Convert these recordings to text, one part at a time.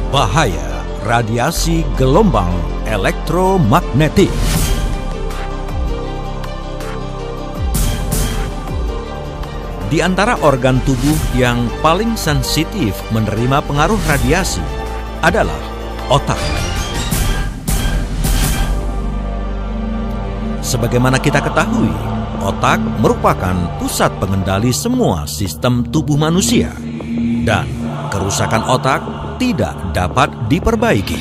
Bahaya radiasi gelombang elektromagnetik. Di antara organ tubuh yang paling sensitif menerima pengaruh radiasi adalah otak. Sebagaimana kita ketahui, otak merupakan pusat pengendali semua sistem tubuh manusia, dan kerusakan otak tidak dapat diperbaiki.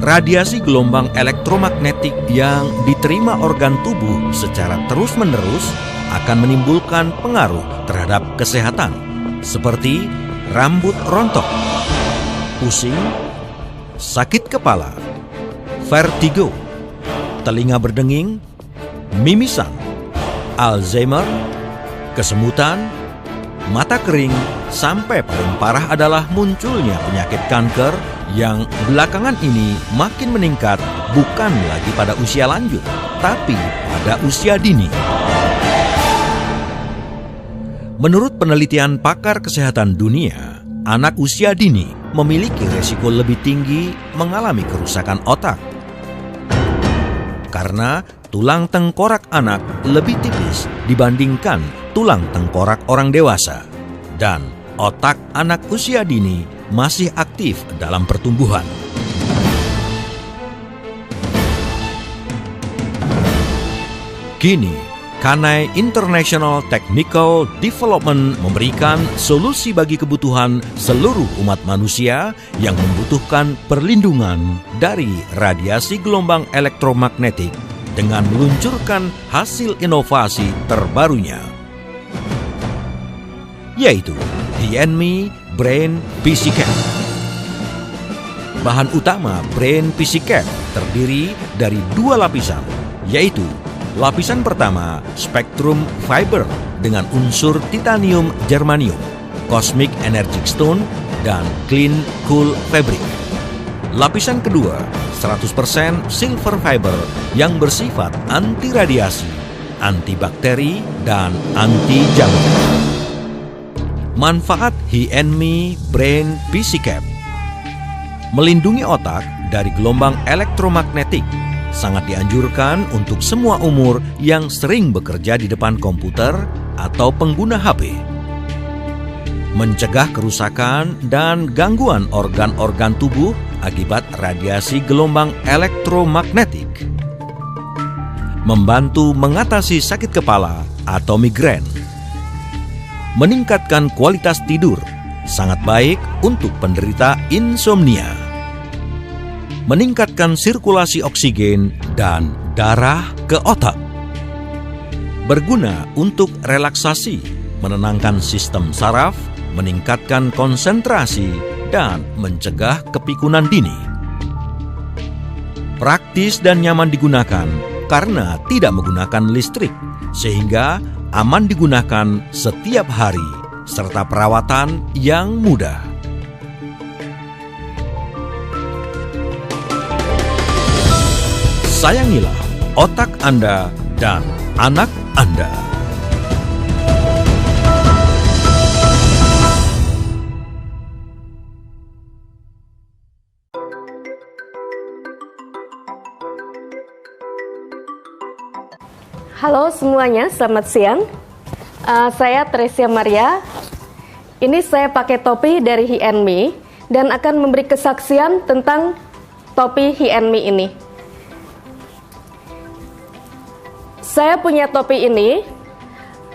Radiasi gelombang elektromagnetik yang diterima organ tubuh secara terus-menerus akan menimbulkan pengaruh terhadap kesehatan, seperti rambut rontok, pusing, sakit kepala, vertigo, telinga berdenging, mimisan, Alzheimer, kesemutan, mata kering, sampai paling parah adalah munculnya penyakit kanker yang belakangan ini makin meningkat bukan lagi pada usia lanjut, tapi pada usia dini. Menurut penelitian pakar kesehatan dunia, anak usia dini memiliki resiko lebih tinggi mengalami kerusakan otak. Karena tulang tengkorak anak lebih tipis dibandingkan tulang tengkorak orang dewasa. Dan otak anak usia dini masih aktif dalam pertumbuhan. Kini, Kanai International Technical Development memberikan solusi bagi kebutuhan seluruh umat manusia yang membutuhkan perlindungan dari radiasi gelombang elektromagnetik dengan meluncurkan hasil inovasi terbarunya, yaitu HNME Brain PC Cap. Bahan utama Brain PC Cap terdiri dari 2 lapisan, yaitu lapisan pertama Spectrum Fiber dengan unsur titanium germanium, Cosmic Energy Stone, dan Clean Cool Fabric. Lapisan kedua 100% Silver Fiber yang bersifat anti radiasi, anti bakteri, dan anti jamur. Manfaat HNME Brain PC Cap: melindungi otak dari gelombang elektromagnetik. Sangat dianjurkan untuk semua umur yang sering bekerja di depan komputer atau pengguna HP. Mencegah kerusakan dan gangguan organ-organ tubuh akibat radiasi gelombang elektromagnetik. Membantu mengatasi sakit kepala atau migrain. Meningkatkan kualitas tidur, sangat baik untuk penderita insomnia. Meningkatkan sirkulasi oksigen dan darah ke otak. Berguna untuk relaksasi, menenangkan sistem saraf, meningkatkan konsentrasi, dan mencegah kepikunan dini. Praktis dan nyaman digunakan karena tidak menggunakan listrik, sehingga aman digunakan setiap hari, serta perawatan yang mudah. Sayangilah otak Anda dan anak Anda. Halo semuanya, selamat siang. Saya Tresia Maria. Ini saya pakai topi dari HNME dan akan memberi kesaksian tentang topi HNME ini. Saya punya topi ini,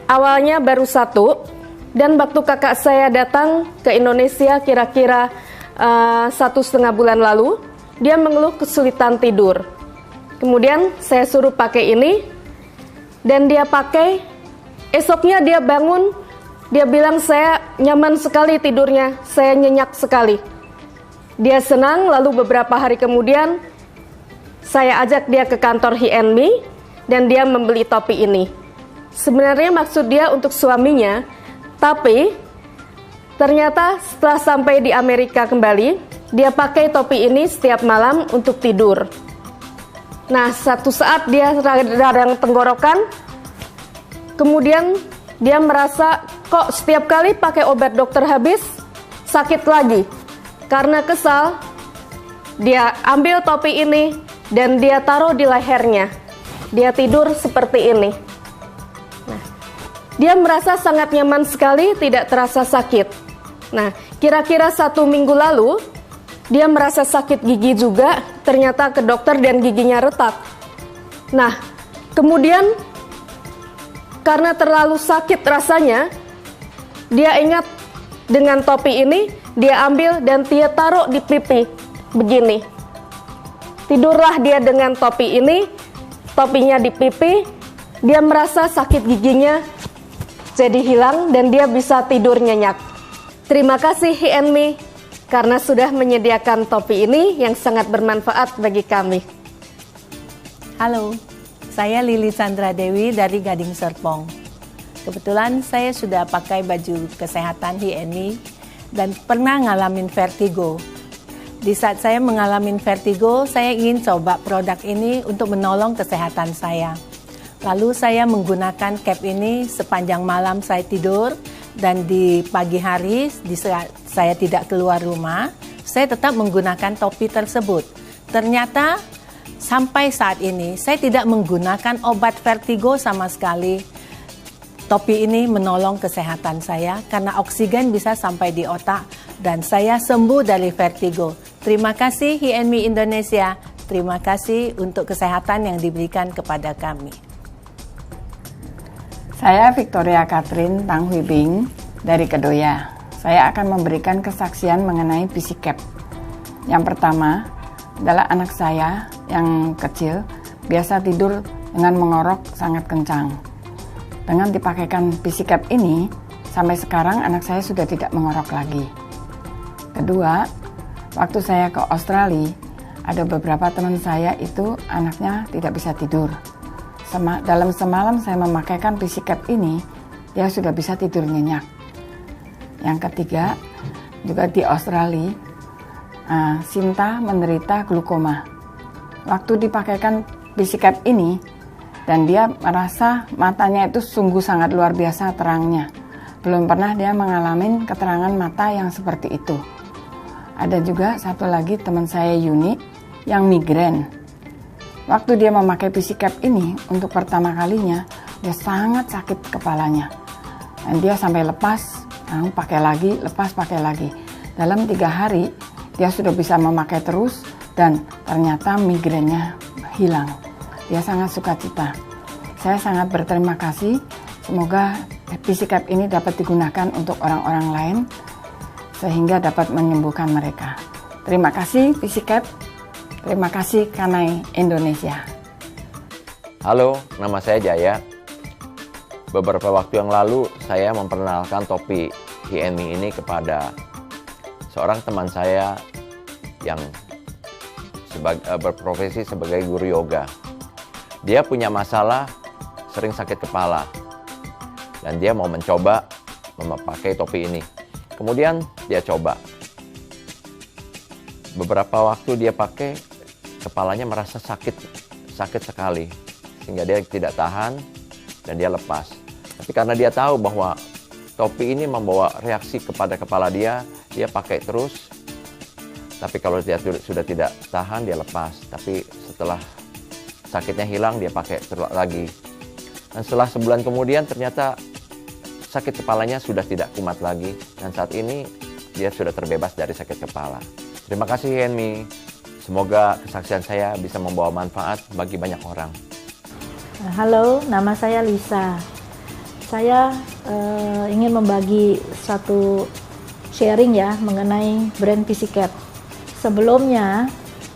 awalnya baru 1, dan waktu kakak saya datang ke Indonesia kira-kira 1,5 bulan lalu, dia mengeluh kesulitan tidur. Kemudian saya suruh pakai ini, dan dia pakai. Esoknya dia bangun, dia bilang saya nyaman sekali tidurnya, saya nyenyak sekali. Dia senang, lalu beberapa hari kemudian saya ajak dia ke kantor HNME dan dia membeli topi ini. Sebenarnya maksud dia untuk suaminya, tapi ternyata setelah sampai di Amerika kembali, dia pakai topi ini setiap malam untuk tidur. Nah, satu saat dia radang tenggorokan, kemudian dia merasa kok setiap kali pakai obat dokter habis, sakit lagi. Karena kesal, dia ambil topi ini dan dia taruh di lehernya. Dia tidur seperti ini. Nah, dia merasa sangat nyaman sekali, tidak terasa sakit. Nah, kira-kira 1 minggu lalu, dia merasa sakit gigi juga, ternyata ke dokter dan giginya retak. Nah, kemudian karena terlalu sakit rasanya, dia ingat dengan topi ini, dia ambil dan dia taruh di pipi, begini. Tidurlah dia dengan topi ini, topinya di pipi, dia merasa sakit giginya jadi hilang dan dia bisa tidur nyenyak. Terima kasih HiAnMe karena sudah menyediakan topi ini yang sangat bermanfaat bagi kami. Halo, saya Lili Chandra Dewi dari Gading Serpong. Kebetulan saya sudah pakai baju kesehatan HiAnMe dan pernah ngalamin vertigo. Di saat saya mengalami vertigo, saya ingin coba produk ini untuk menolong kesehatan saya. Lalu saya menggunakan cap ini sepanjang malam saya tidur, dan di pagi hari di saat saya tidak keluar rumah, saya tetap menggunakan topi tersebut. Ternyata sampai saat ini saya tidak menggunakan obat vertigo sama sekali. Topi ini menolong kesehatan saya karena oksigen bisa sampai di otak dan saya sembuh dari vertigo. Terima kasih HiAnMe Indonesia. Terima kasih untuk kesehatan yang diberikan kepada kami. Saya Victoria Catherine Tang Hui Bing dari Kedoya. Saya akan memberikan kesaksian mengenai PCCAP. Yang pertama adalah anak saya yang kecil biasa tidur dengan mengorok sangat kencang. Dengan dipakaikan PCCAP ini, sampai sekarang anak saya sudah tidak mengorok lagi. Kedua, waktu saya ke Australia, ada beberapa teman saya itu anaknya tidak bisa tidur. Dalam semalam saya memakaikan PCCAP ini, dia sudah bisa tidur nyenyak. Yang ketiga, juga di Australia, Sinta menderita glukoma. Waktu dipakaikan PCCAP ini, dan dia merasa matanya itu sungguh sangat luar biasa terangnya. Belum pernah dia mengalami keterangan mata yang seperti itu. Ada juga satu lagi teman saya Yuni yang migrain. Waktu dia memakai PCCAP ini untuk pertama kalinya, dia sangat sakit kepalanya. Dan dia sampai lepas, pakai lagi, lepas pakai lagi. Dalam 3 hari, dia sudah bisa memakai terus dan ternyata migrainnya hilang. Dia sangat sukacita. Saya sangat berterima kasih. Semoga PCCAP ini dapat digunakan untuk orang-orang lain sehingga dapat menyembuhkan mereka. Terima kasih PCCAP. Terima kasih Kanai Indonesia. Halo, nama saya Jaya. Beberapa waktu yang lalu saya memperkenalkan topi HiAnMe ini kepada seorang teman saya yang berprofesi sebagai guru yoga. Dia punya masalah sering sakit kepala dan dia mau mencoba memakai topi ini. Kemudian dia coba. Beberapa waktu dia pakai, kepalanya merasa sakit sekali sehingga dia tidak tahan dan dia lepas. Tapi karena dia tahu bahwa topi ini membawa reaksi kepada kepala dia pakai terus. Tapi kalau dia sudah tidak tahan, dia lepas. Tapi setelah sakitnya hilang, dia pakai lagi. Dan setelah sebulan kemudian ternyata sakit kepalanya sudah tidak kumat lagi. Dan saat ini dia sudah terbebas dari sakit kepala. Terima kasih HiAnMe. Semoga kesaksian saya bisa membawa manfaat bagi banyak orang. Halo, nama saya Lisa. Saya ingin membagi satu sharing ya mengenai brand PCCAP. Sebelumnya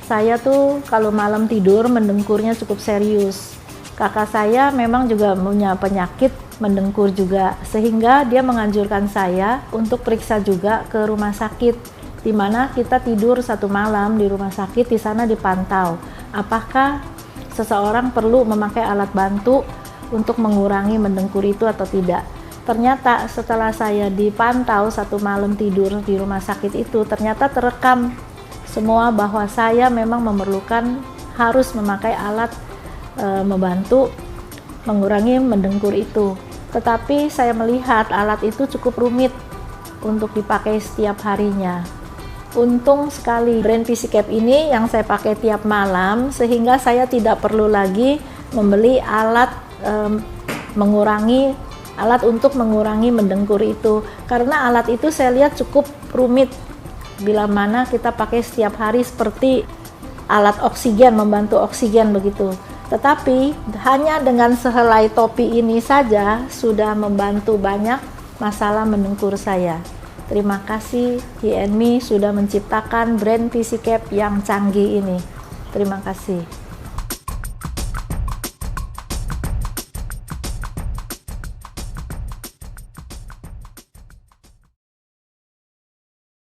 saya tuh kalau malam tidur mendengkurnya cukup serius. Kakak saya memang juga punya penyakit mendengkur juga, sehingga dia menganjurkan saya untuk periksa juga ke rumah sakit, di mana kita tidur 1 malam di rumah sakit. Di sana dipantau apakah seseorang perlu memakai alat bantu untuk mengurangi mendengkur itu atau tidak. Ternyata setelah saya dipantau 1 malam tidur di rumah sakit itu, ternyata terekam semua bahwa saya memang memerlukan harus memakai alat membantu mengurangi mendengkur itu. Tetapi saya melihat alat itu cukup rumit untuk dipakai setiap harinya. Untung sekali brand PC Cap ini yang saya pakai tiap malam, sehingga saya tidak perlu lagi membeli alat untuk mengurangi mendengkur itu, karena alat itu saya lihat cukup rumit bila mana kita pakai setiap hari seperti alat oksigen, membantu oksigen begitu. Tetapi hanya dengan sehelai topi ini saja sudah membantu banyak masalah mendengkur saya. Terima kasih HiEnmi sudah menciptakan brand PC Cap yang canggih ini. Terima kasih.